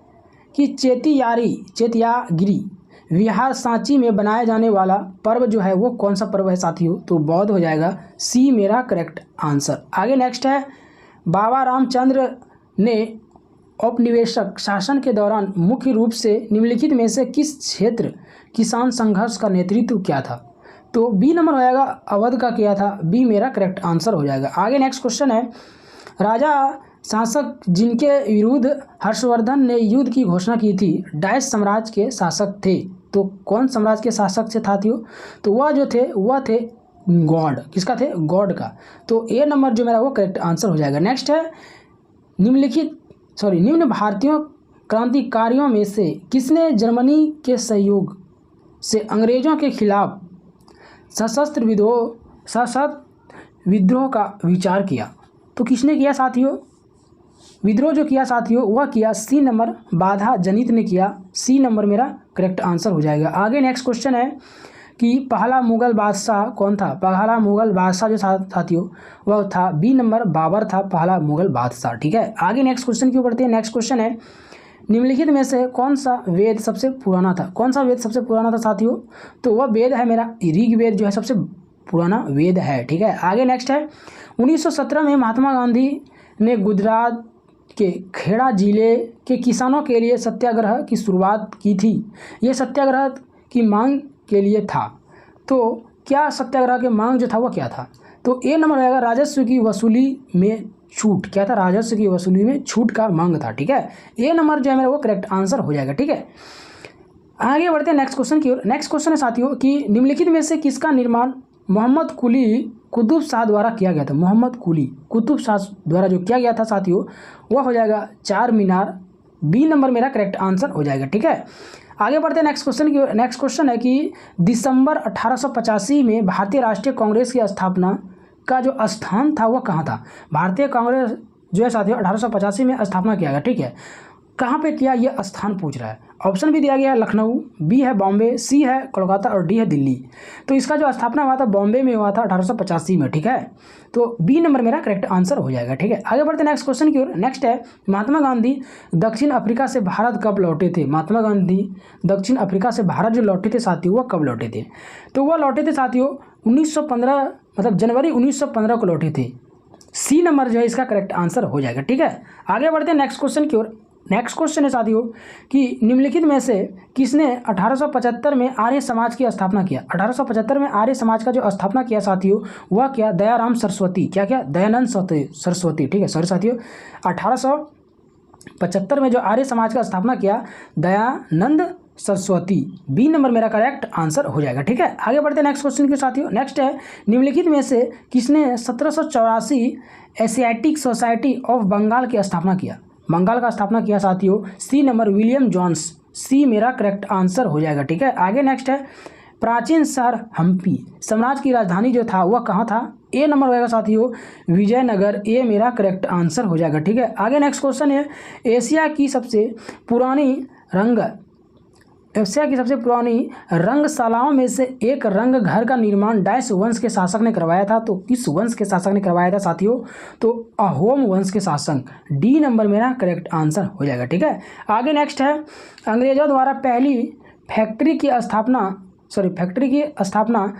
कि चेतियागिरी विहार सांची में बनाया जाने वाला पर्व जो है वो कौन सा पर्व है साथियों? तो बौद्ध हो जाएगा। सी मेरा करेक्ट आंसर। आगे नेक्स्ट है बाबा रामचंद्र ने औपनिवेशिक शासन के दौरान मुख्य रूप से निम्नलिखित में से किस क्षेत्र किसान संघर्ष का नेतृत्व किया था? तो बी नंबर हो जाएगा अवध का किया था। बी मेरा करेक्ट आंसर हो जाएगा। आगे नेक्स्ट क्वेश्चन है राजा शासक जिनके विरुद्ध हर्षवर्धन ने युद्ध की घोषणा की थी डैश साम्राज्य के शासक थे? तो कौन साम्राज्य के शासक से साथियों? तो वह थे गौड़। किसका थे? गौड़ का। तो ए नंबर जो मेरा वो करेक्ट आंसर हो जाएगा। नेक्स्ट है निम्न भारतीय क्रांतिकारियों में से किसने जर्मनी के सहयोग से अंग्रेजों के खिलाफ सशस्त्र विद्रोह का विचार किया? तो किसने किया साथियों? विद्रोह जो किया साथियों वह किया सी नंबर बाधा जनित ने किया। सी नंबर मेरा करेक्ट आंसर हो जाएगा। आगे नेक्स्ट क्वेश्चन है कि पहला मुगल बादशाह कौन था? पहला मुगल बादशाह जो साथियों वह था बी नंबर बाबर था पहला मुगल बादशाह। ठीक है, आगे नेक्स्ट क्वेश्चन क्यों बढ़ते हैं। नेक्स्ट क्वेश्चन है निम्नलिखित में से कौन सा वेद सबसे पुराना था? कौन सा वेद सबसे पुराना था साथियों? तो वह वेद है मेरा ऋग्वेद जो है सबसे पुराना वेद है। ठीक है, आगे नेक्स्ट है 1917 में महात्मा गांधी ने गुजरात के खेड़ा जिले के किसानों के लिए सत्याग्रह की शुरुआत की थी। यह सत्याग्रह की मांग के लिए था। तो क्या सत्याग्रह की मांग जो था वह क्या था? तो ए नंबर रहेगा राजस्व की वसूली में छूट। क्या था? राजस्व की वसूली में छूट का मांग था। ठीक है, ए नंबर जो है मेरा वो करेक्ट आंसर हो जाएगा। ठीक है, आगे बढ़ते हैं नेक्स्ट क्वेश्चन की ओर। नेक्स्ट क्वेश्चन है साथियों कि निम्नलिखित में से किसका निर्माण मोहम्मद कुली कुतुब शाह द्वारा किया गया था? मोहम्मद कुली कुतुब शाह द्वारा जो किया गया था साथियों वह हो जाएगा चार मीनार। बी नंबर मेरा करेक्ट आंसर हो जाएगा। ठीक है, आगे बढ़ते हैं नेक्स्ट क्वेश्चन की। नेक्स्ट क्वेश्चन है कि दिसंबर 1885 में भारतीय राष्ट्रीय कांग्रेस की स्थापना का जो स्थान था वह कहाँ था? भारतीय कांग्रेस जो है साथियों 1885 में स्थापना किया गया। ठीक है, कहाँ पे किया यह स्थान पूछ रहा है। ऑप्शन भी दिया गया है लखनऊ, बी है बॉम्बे, सी है कोलकाता और डी है दिल्ली। तो इसका जो स्थापना हुआ था बॉम्बे में हुआ था 1885 में। ठीक है, तो बी नंबर मेरा करेक्ट आंसर हो जाएगा। ठीक है, आगे बढ़ते हैं नेक्स्ट क्वेश्चन की ओर। नेक्स्ट है महात्मा गांधी दक्षिण अफ्रीका से भारत कब लौटे थे? महात्मा गांधी दक्षिण अफ्रीका से भारत जो लौटे थे साथियों वह कब लौटे थे? तो वह लौटे थे साथियों 1915 मतलब जनवरी 1915 को लौटे थे। सी नंबर जो है इसका करेक्ट आंसर हो जाएगा। ठीक है, आगे बढ़ते हैं नेक्स्ट क्वेश्चन की ओर। नेक्स्ट क्वेश्चन है साथियों कि निम्नलिखित में से किसने 1875 में आर्य समाज की स्थापना किया? 1875 में आर्य समाज का जो स्थापना किया साथियों वह क्या? दयाराम सरस्वती। क्या दयानंद सरस्वती। ठीक है, सॉरी साथियों 1875 में जो आर्य समाज का स्थापना किया दयानंद सरस्वती। बी नंबर मेरा करेक्ट आंसर हो जाएगा। ठीक है, आगे बढ़ते हैं नेक्स्ट क्वेश्चन के साथियों। नेक्स्ट है निम्नलिखित में से किसने 1784 एशियाटिक सोसाइटी ऑफ बंगाल की स्थापना किया? बंगाल का स्थापना किया साथियों सी नंबर विलियम जॉन्स। सी मेरा करेक्ट आंसर हो जाएगा। ठीक है, आगे नेक्स्ट है प्राचीन शहर हम्पी साम्राज्य की राजधानी जो था वह कहाँ था? ए नंबर होगा साथियों विजयनगर। ए मेरा करेक्ट आंसर हो जाएगा। ठीक है, आगे नेक्स्ट क्वेश्चन है एशिया की सबसे पुरानी रंगशालाओं में से एक रंग घर का निर्माण डैश वंश के शासक ने करवाया था? तो किस वंश के शासक ने करवाया था साथियों? तो अहोम वंश के शासक। डी नंबर मेरा करेक्ट आंसर हो जाएगा। ठीक है, आगे नेक्स्ट है अंग्रेजों द्वारा पहली फैक्ट्री की स्थापना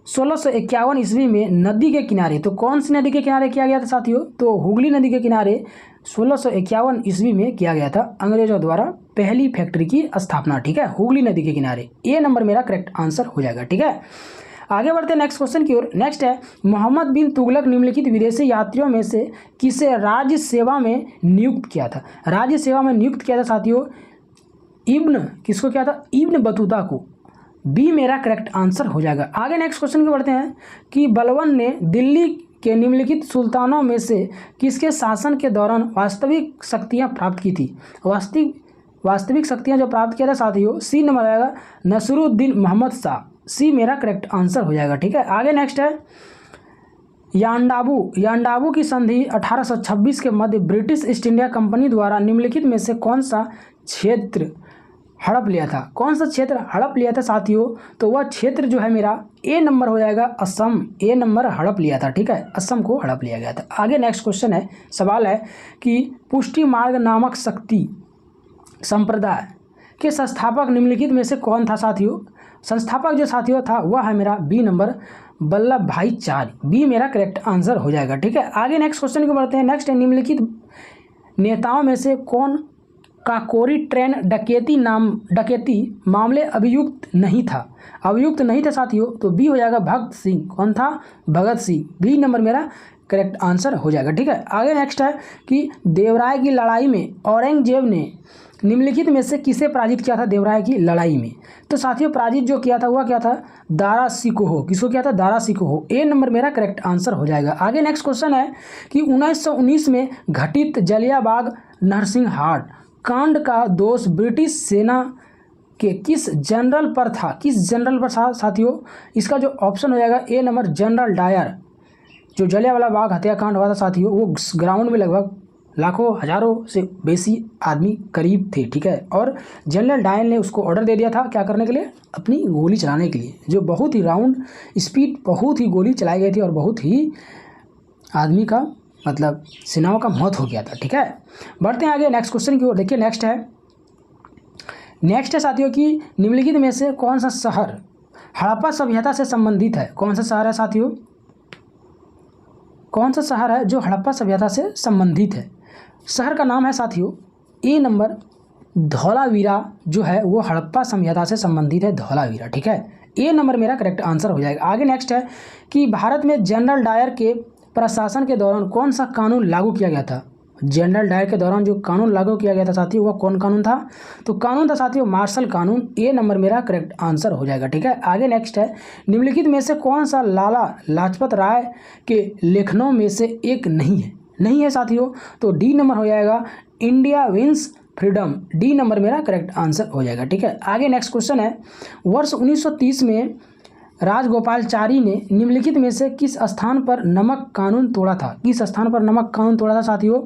1651 ईस्वी में नदी के किनारे। तो कौन सी नदी के किनारे किया गया था साथियों? तो हुगली नदी के किनारे 1651 ईस्वी में किया गया था अंग्रेजों द्वारा पहली फैक्ट्री की स्थापना। ठीक है, हुगली नदी के किनारे। ए नंबर मेरा करेक्ट आंसर हो जाएगा। ठीक है, आगे बढ़ते हैं नेक्स्ट क्वेश्चन की ओर। नेक्स्ट है, मोहम्मद बिन तुगलक निम्नलिखित विदेशी यात्रियों में से किसे राज्य सेवा में नियुक्त किया था? राज्य सेवा में नियुक्त किया था साथियों किसको किया था? इब्न बतूता को। बी मेरा करेक्ट आंसर हो जाएगा। आगे नेक्स्ट क्वेश्चन की बढ़ते हैं कि बलबन ने दिल्ली के निम्नलिखित सुल्तानों में से किसके शासन के दौरान वास्तविक शक्तियां प्राप्त की थी? वास्तविक शक्तियां जो प्राप्त किया था साथियों, सी नंबर आएगा नसरुद्दीन मोहम्मद शाह। सी मेरा करेक्ट आंसर हो जाएगा। ठीक है, आगे नेक्स्ट है यांडाबू की संधि 1826 के मध्य ब्रिटिश ईस्ट इंडिया कंपनी द्वारा निम्नलिखित में से कौन सा क्षेत्र हड़प लिया था? कौन सा क्षेत्र हड़प लिया था साथियों? तो वह क्षेत्र जो है मेरा ए नंबर हो जाएगा असम। ए नंबर हड़प लिया था। ठीक है, असम को हड़प लिया गया था। आगे नेक्स्ट क्वेश्चन है, सवाल है कि पुष्टि मार्ग नामक शक्ति संप्रदाय के संस्थापक निम्नलिखित में से कौन था साथियों? संस्थापक जो साथियों था वह है मेरा बी नंबर वल्लभ भाई चार्य। बी मेरा करेक्ट आंसर हो जाएगा। ठीक है, आगे नेक्स्ट क्वेश्चन को बढ़ते हैं। नेक्स्ट है, निम्नलिखित नेताओं में से कौन काकोरी ट्रेन डकैती मामले अभियुक्त नहीं था? अभियुक्त नहीं था साथियों, तो बी हो जाएगा भगत सिंह। कौन था? भगत सिंह। बी नंबर मेरा करेक्ट आंसर हो जाएगा। ठीक है, आगे नेक्स्ट है कि देवराय की लड़ाई में औरंगजेब ने निम्नलिखित में से किसे पराजित किया था? देवराय की लड़ाई में तो साथियों पराजित जो किया था वह क्या था? दारा सिकोहो। किसको किया था? दारा सिकोहो। ए नंबर मेरा करेक्ट आंसर हो जाएगा। आगे नेक्स्ट क्वेश्चन है कि 1919 में घटित जलियांवाला नरसिंहहाट कांड का दोष ब्रिटिश सेना के किस जनरल पर था? किस जनरल पर साथियों? इसका जो ऑप्शन हो जाएगा ए नंबर जनरल डायर। जो जलियांवाला बाग हत्याकांड हुआ था साथियों, वो ग्राउंड में लगभग लाखों हजारों से बेसी आदमी करीब थे। ठीक है, और जनरल डायर ने उसको ऑर्डर दे दिया था क्या करने के लिए? अपनी गोली चलाने के लिए। जो बहुत ही राउंड स्पीड बहुत ही गोली चलाई गई थी और बहुत ही आदमी का मतलब सेनाओं का मौत हो गया था। ठीक है, बढ़ते हैं आगे नेक्स्ट क्वेश्चन की ओर। देखिए नेक्स्ट है साथियों कि निम्नलिखित में से कौन सा शहर हड़प्पा सभ्यता से संबंधित है? कौन सा शहर है साथियों? कौन सा शहर है जो हड़प्पा सभ्यता से संबंधित है? शहर का नाम है साथियों ए नंबर धौलावीरा। जो है वो हड़प्पा सभ्यता से संबंधित है, धौलावीरा। ठीक है, ए नंबर मेरा करेक्ट आंसर हो जाएगा। आगे नेक्स्ट है कि भारत में जनरल डायर के प्रशासन के दौरान कौन सा कानून लागू किया गया था? जनरल डायर के दौरान जो कानून लागू किया गया था साथियों वह कौन कानून था? तो कानून था साथियों मार्शल कानून। ए नंबर मेरा करेक्ट आंसर हो जाएगा। ठीक है, आगे नेक्स्ट है निम्नलिखित में से कौन सा लाला लाजपत राय के लेखनों में से एक नहीं है साथियों? तो डी नंबर हो जाएगा India wins freedom. D number मेरा करेक्ट आंसर हो जाएगा। ठीक है, आगे नेक्स्ट क्वेश्चन है, वर्ष 1930 में राजगोपालचारी ने निम्नलिखित में से किस स्थान पर नमक कानून तोड़ा था? किस स्थान पर नमक कानून तोड़ा था साथियों?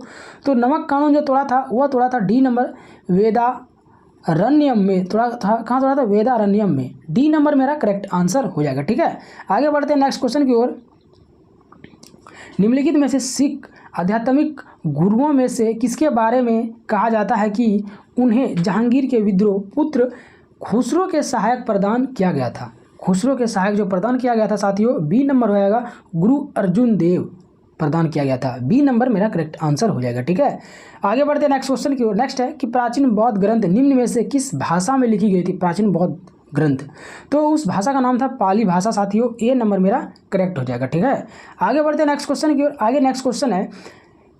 तो नमक कानून जो तोड़ा था वह तोड़ा था डी नंबर वेदारण्यम में तोड़ा था। कहाँ तोड़ा था? वेदारण्यम में। डी नंबर मेरा करेक्ट आंसर हो जाएगा। ठीक है, आगे बढ़ते हैं नेक्स्ट क्वेश्चन की ओर। निम्नलिखित में से सिख आध्यात्मिक गुरुओं में से किसके बारे में कहा जाता है कि उन्हें जहांगीर के विद्रोह पुत्र खुसरो के सहायक प्रदान किया गया था? खुसरो के सहायक जो प्रदान किया गया था साथियों, बी नंबर हो जाएगा गुरु अर्जुन देव प्रदान किया गया था। बी नंबर मेरा करेक्ट आंसर हो जाएगा। ठीक है, आगे बढ़ते हैं नेक्स्ट क्वेश्चन की ओर। नेक्स्ट है कि प्राचीन बौद्ध ग्रंथ निम्न में से किस भाषा में लिखी गई थी? प्राचीन बौद्ध ग्रंथ, तो उस भाषा का नाम था पाली भाषा साथियों। ए नंबर मेरा करेक्ट हो जाएगा। ठीक है, आगे बढ़ते हैं नेक्स्ट क्वेश्चन की ओर। आगे नेक्स्ट क्वेश्चन है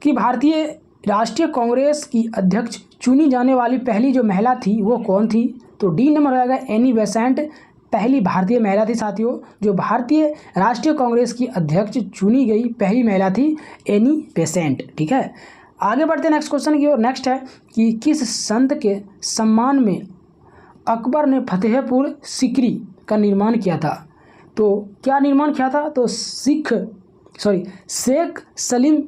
कि भारतीय राष्ट्रीय कांग्रेस की अध्यक्ष चुनी जाने वाली पहली जो महिला थी वो कौन थी? तो डी नंबर हो जाएगा एनी बेसेंट। पहली भारतीय महिला थी साथियों जो भारतीय राष्ट्रीय कांग्रेस की अध्यक्ष चुनी गई पहली महिला थी एनी बेसेंट। ठीक है, आगे बढ़ते हैं नेक्स्ट क्वेश्चन की ओर। नेक्स्ट है कि किस संत के सम्मान में अकबर ने फतेहपुर सीकरी का निर्माण किया था? तो क्या निर्माण किया था? तो शेख सलीम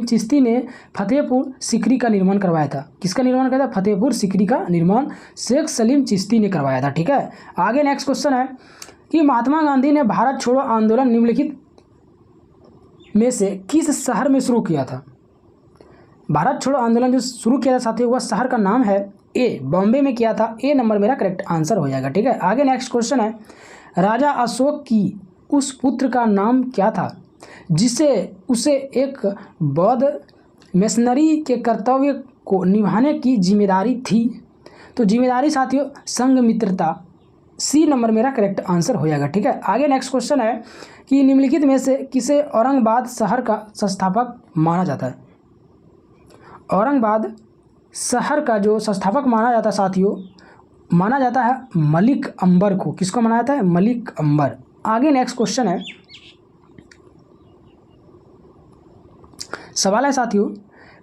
चिश्ती ने फतेहपुर सीकरी का निर्माण करवाया था। किसका निर्माण किया था? फतेहपुर सीकरी का निर्माण शेख सलीम चिश्ती ने करवाया था। ठीक है, आगे नेक्स्ट क्वेश्चन है कि महात्मा गांधी ने भारत छोड़ो आंदोलन निम्नलिखित में से किस शहर में शुरू किया था? भारत छोड़ो आंदोलन जो शुरू किया था साथियों वह शहर का नाम है ए बॉम्बे में किया था। ए नंबर मेरा करेक्ट आंसर हो जाएगा। ठीक है, आगे नेक्स्ट क्वेश्चन है राजा अशोक की उस पुत्र का नाम क्या था जिसे उसे एक बौद्ध मिशनरी के कर्तव्य को निभाने की जिम्मेदारी थी? तो जिम्मेदारी साथियों सी नंबर मेरा करेक्ट आंसर हो जाएगा। ठीक है, आगे नेक्स्ट क्वेश्चन है कि निम्नलिखित में से किसे औरंगाबाद शहर का संस्थापक माना जाता है। औरंगाबाद शहर का जो संस्थापक माना जाता है साथियों, माना जाता है मलिक अंबर को। किसको माना जाता है? मलिक अंबर। आगे नेक्स्ट क्वेश्चन है, सवाल है साथियों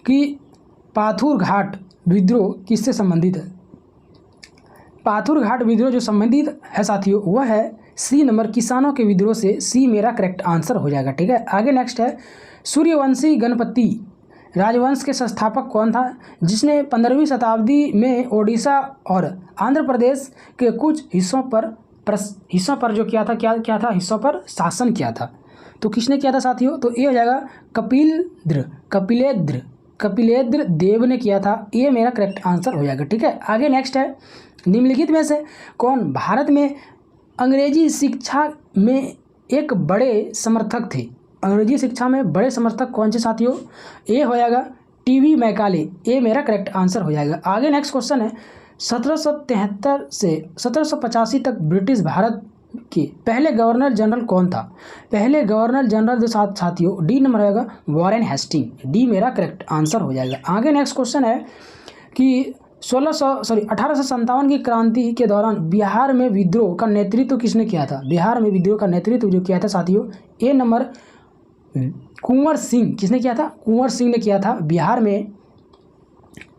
कि पाथुर घाट विद्रोह किससे संबंधित है। पाथुर घाट विद्रोह जो संबंधित है साथियों वह है सी नंबर किसानों के विद्रोह से। सी मेरा करेक्ट आंसर हो जाएगा। ठीक है, आगे नेक्स्ट है सूर्यवंशी गणपति राजवंश के संस्थापक कौन था जिसने 15वीं शताब्दी में ओडिशा और आंध्र प्रदेश के कुछ हिस्सों पर जो किया था हिस्सों पर शासन किया था। तो किसने किया था साथियों? तो ये हो जाएगा कपिलेद्र देव ने किया था। ये मेरा करेक्ट आंसर हो जाएगा। ठीक है, आगे नेक्स्ट है निम्नलिखित में से कौन भारत में अंग्रेजी शिक्षा में एक बड़े समर्थक थे। अंग्रेजी शिक्षा में बड़े समर्थक कौन से साथियों? ये हो जाएगा टीवी मैकाले। ये मेरा करेक्ट आंसर हो जाएगा। आगे नेक्स्ट क्वेश्चन है 1773 से 1785 तक ब्रिटिश भारत के पहले गवर्नर जनरल कौन था। पहले गवर्नर जनरल जो साथियों डी नंबर रहेगा वॉरेन हेस्टिंग। डी मेरा करेक्ट आंसर हो जाएगा। आगे नेक्स्ट क्वेश्चन है कि 1857 की क्रांति के दौरान बिहार में विद्रोह का नेतृत्व किसने किया था। बिहार में विद्रोह का नेतृत्व जो किया था साथियों ए नंबर कुंवर सिंह। किसने किया था? कुंवर सिंह ने किया था बिहार में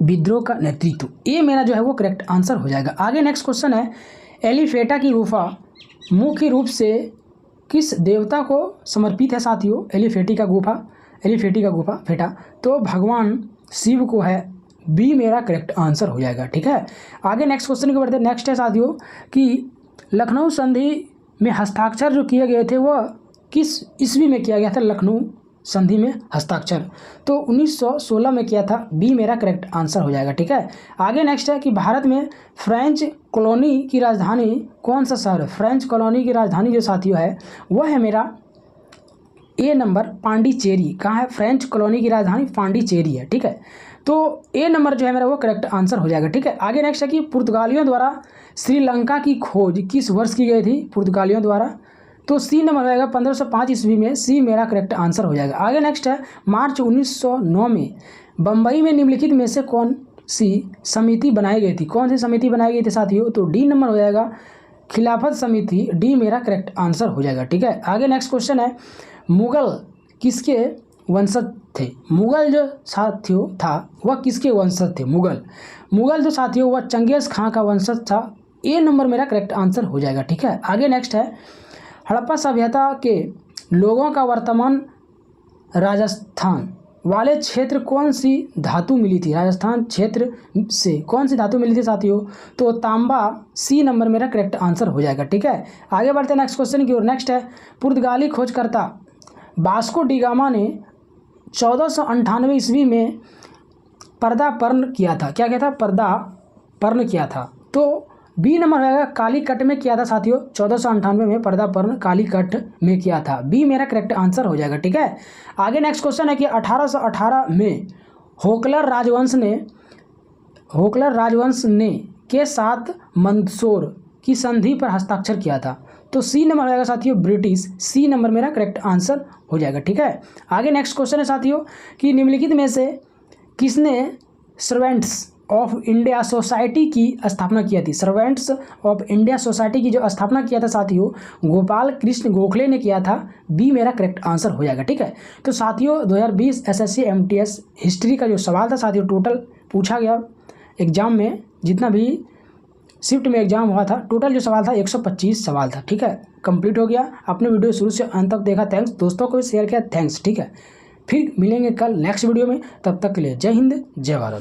विद्रोह का नेतृत्व। ये मेरा जो है वो करेक्ट आंसर हो जाएगा। आगे नेक्स्ट क्वेश्चन है एलिफेटा की गुफा मुख्य रूप से किस देवता को समर्पित है साथियों। एलिफेटी का गुफा फेटा तो भगवान शिव को है। बी मेरा करेक्ट आंसर हो जाएगा। ठीक है, आगे नेक्स्ट क्वेश्चन के बढ़ते हैं। नेक्स्ट है साथियों कि लखनऊ संधि में हस्ताक्षर जो किए गए थे वह किस ईस्वी में किया गया था। लखनऊ संधि में हस्ताक्षर तो 1916 में किया था। बी मेरा करेक्ट आंसर हो जाएगा। ठीक है, आगे नेक्स्ट है कि भारत में फ्रेंच कॉलोनी की राजधानी कौन सा शहर है। फ्रेंच कॉलोनी की राजधानी जो साथियों है वह है मेरा ए नंबर पांडिचेरी। कहाँ है? फ्रेंच कॉलोनी की राजधानी पांडिचेरी है। ठीक है, तो ए नंबर जो है मेरा वो करेक्ट आंसर हो जाएगा। ठीक है, आगे नेक्स्ट है कि पुर्तगालियों द्वारा श्रीलंका की खोज किस वर्ष की गई थी। पुर्तगालियों द्वारा तो सी नंबर रहेगा 1505 ईस्वी में। सी मेरा करेक्ट आंसर हो जाएगा। आगे नेक्स्ट है मार्च 1909 में बम्बई में निम्नलिखित में से कौन सी समिति बनाई गई थी। कौन सी समिति बनाई गई थी साथियों? तो डी नंबर हो जाएगा खिलाफत समिति। डी मेरा करेक्ट आंसर हो जाएगा। ठीक है, आगे नेक्स्ट क्वेश्चन है मुगल किसके वंशज थे। मुगल जो साथियों था वह किसके वंशज थे। मुगल जो साथियों वह चंगेज खां का वंशज था। ए नंबर मेरा करेक्ट आंसर हो जाएगा। ठीक है, आगे नेक्स्ट है हड़प्पा सभ्यता के लोगों का वर्तमान राजस्थान वाले क्षेत्र कौन सी धातु मिली थी। राजस्थान क्षेत्र से कौन सी धातु मिली थी साथियों? तो तांबा। सी नंबर मेरा करेक्ट आंसर हो जाएगा। ठीक है, आगे बढ़ते हैं नेक्स्ट क्वेश्चन की ओर। नेक्स्ट है पुर्तगाली खोजकर्ता वास्को डी गामा ने 1498 ईस्वी में पर्दापर्ण किया था। क्या किया था? पर्दापर्ण किया था। तो बी नंबर रहेगा कालीकट में किया था साथियों। 1498 में पर्दापर्ण कालीकट में किया था। बी मेरा करेक्ट आंसर हो जाएगा। ठीक है, आगे नेक्स्ट क्वेश्चन है कि 1818 में होकलर राजवंश ने के साथ मंदसौर की संधि पर हस्ताक्षर किया था। तो सी नंबर रहेगा साथियों ब्रिटिश। सी नंबर मेरा करेक्ट आंसर हो जाएगा। ठीक है, आगे नेक्स्ट क्वेश्चन है साथियों कि निम्नलिखित में से किसने सर्वेंट्स ऑफ इंडिया सोसाइटी की स्थापना किया थी। सर्वेंट्स ऑफ इंडिया सोसाइटी की जो स्थापना किया था साथियों गोपाल कृष्ण गोखले ने किया था। बी मेरा करेक्ट आंसर हो जाएगा। ठीक है, तो साथियों 2020 एसएससी एमटीएस हिस्ट्री का जो सवाल था साथियों टोटल पूछा गया एग्जाम में, जितना भी शिफ्ट में एग्जाम हुआ था टोटल जो सवाल था 125 सवाल था। ठीक है, कंप्लीट हो गया। आपने वीडियो शुरू से अंत तक देखा, थैंक्स। दोस्तों को शेयर किया, थैंक्स। ठीक है, फिर मिलेंगे कल नेक्स्ट वीडियो में। तब तक के लिए जय हिंद जय भारत।